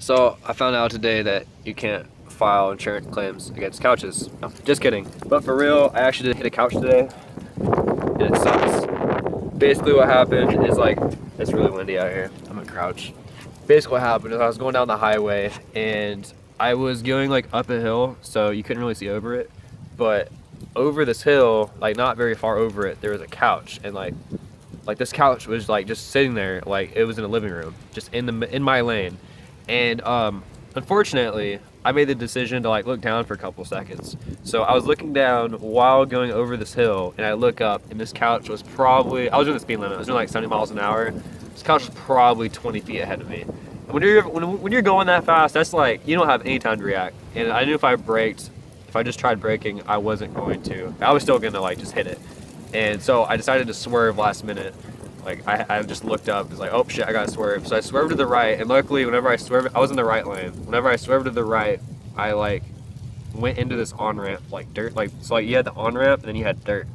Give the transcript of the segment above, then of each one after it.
So I found out today that you can't file insurance claims against couches. No, just kidding. But for real, I actually did hit a couch today, and it sucks. Basically what happened is, like, it's really windy out here. I'm gonna crouch. Basically what happened is I was going down the highway and I was going like up a hill, so you couldn't really see over it. But over this hill, like not very far over it, there was a couch, and like this couch was like just sitting there, like it was in a living room, just in my lane. And unfortunately, I made the decision to like look down for a couple seconds. So I was looking down while going over this hill, and I look up, and this couch was probably, I was doing the speed limit, I was doing like 70 miles an hour. This couch was probably 20 feet ahead of me. And when you're going that fast, that's like, you don't have any time to react. And I knew if I braked, if I just tried braking, I wasn't going to. I was still gonna like just hit it. And so I decided to swerve last minute. Like I just looked up, it's like, oh shit, I gotta swerve. So I swerved to the right, and luckily whenever I swerved, I was in the right lane. Whenever I swerved to the right, I like went into this on-ramp, like dirt, like, so like you had the on-ramp and then you had dirt.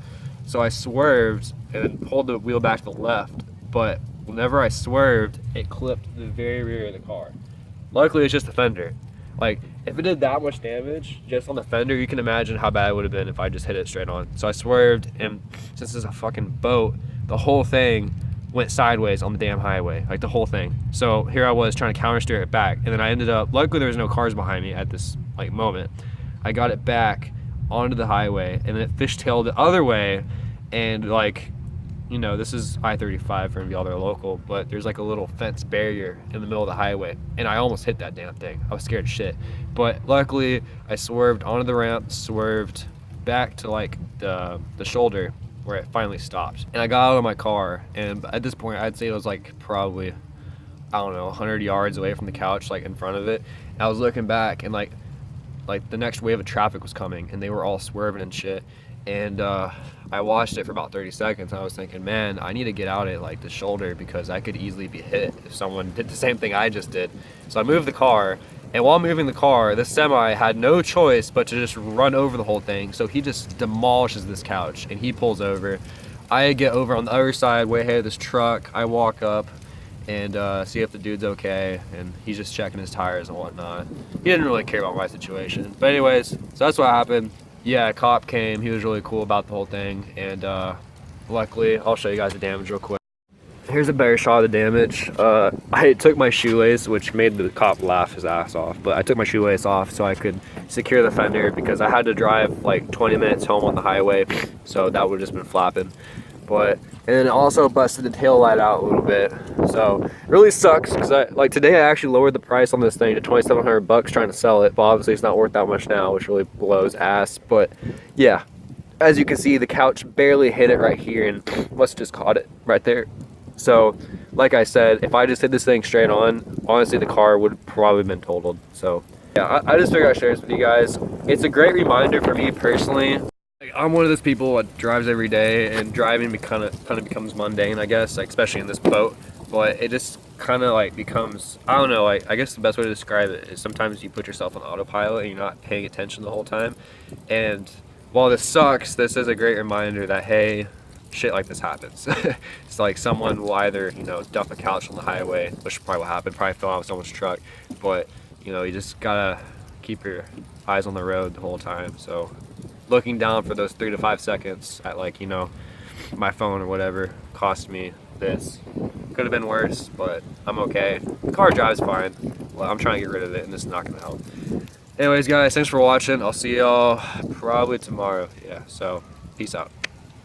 So I swerved and then pulled the wheel back to the left, but whenever I swerved, it clipped the very rear of the car. Luckily it's just the fender. Like, if it did that much damage just on the fender, you can imagine how bad it would have been if I just hit it straight on. So I swerved, and since it's a fucking boat, the whole thing went sideways on the damn highway, like the whole thing. So here I was trying to counter steer it back, and then I ended up, luckily there was no cars behind me at this like moment. I got it back onto the highway, and then it fishtailed the other way, and like, you know, this is I-35 for y'all that are local, but there's like a little fence barrier in the middle of the highway, and I almost hit that damn thing. I was scared as shit. But luckily, I swerved onto the ramp, swerved back to like the shoulder where it finally stopped. And I got out of my car, and at this point, I'd say it was like probably, I don't know, 100 yards away from the couch, like in front of it. And I was looking back, and like the next wave of traffic was coming, and they were all swerving and shit. And I watched it for about 30 seconds. I was thinking, man, I need to get out at like the shoulder because I could easily be hit if someone did the same thing I just did. So I moved the car, and while moving the car, the semi had no choice but to just run over the whole thing. So he just demolishes this couch, and he pulls over. I get over on the other side, way ahead of this truck. I walk up and see if the dude's okay, and he's just checking his tires and whatnot. He didn't really care about my situation. But anyways, so that's what happened. Yeah, a cop came. He was really cool about the whole thing, and luckily, I'll show you guys the damage real quick. Here's a better shot of the damage. I took my shoelace, which made the cop laugh his ass off, but I took my shoelace off so I could secure the fender because I had to drive like 20 minutes home on the highway, so that would have just been flapping. But, and then also busted the tail light out a little bit, so it really sucks because like today I actually lowered the price on this thing to $2,700 trying to sell it, but obviously it's not worth that much now, which really blows ass. But yeah, as you can see, the couch barely hit it right here, and must just caught it right there. So like I said, if I just hit this thing straight on, honestly the car would probably been totaled. So yeah, I just figured I'd share this with you guys. It's a great reminder for me personally. Like, I'm one of those people that drives every day, and driving kind of becomes mundane, I guess, like especially in this boat. But it just kind of like becomes, I don't know, like I guess the best way to describe it is sometimes you put yourself on autopilot and you're not paying attention the whole time. And while this sucks, this is a great reminder that, hey, shit like this happens. It's like someone will either, you know, dump a couch on the highway, which probably will happen, probably fell out of someone's truck, but you know, you just gotta keep your eyes on the road the whole time. So looking down for those 3 to 5 seconds at, like, you know, my phone or whatever cost me this. Could have been worse, but I'm okay. The car drives fine. Well, I'm trying to get rid of it, and this is not gonna help. Anyways guys, thanks for watching. I'll see y'all probably tomorrow. Yeah, so peace out.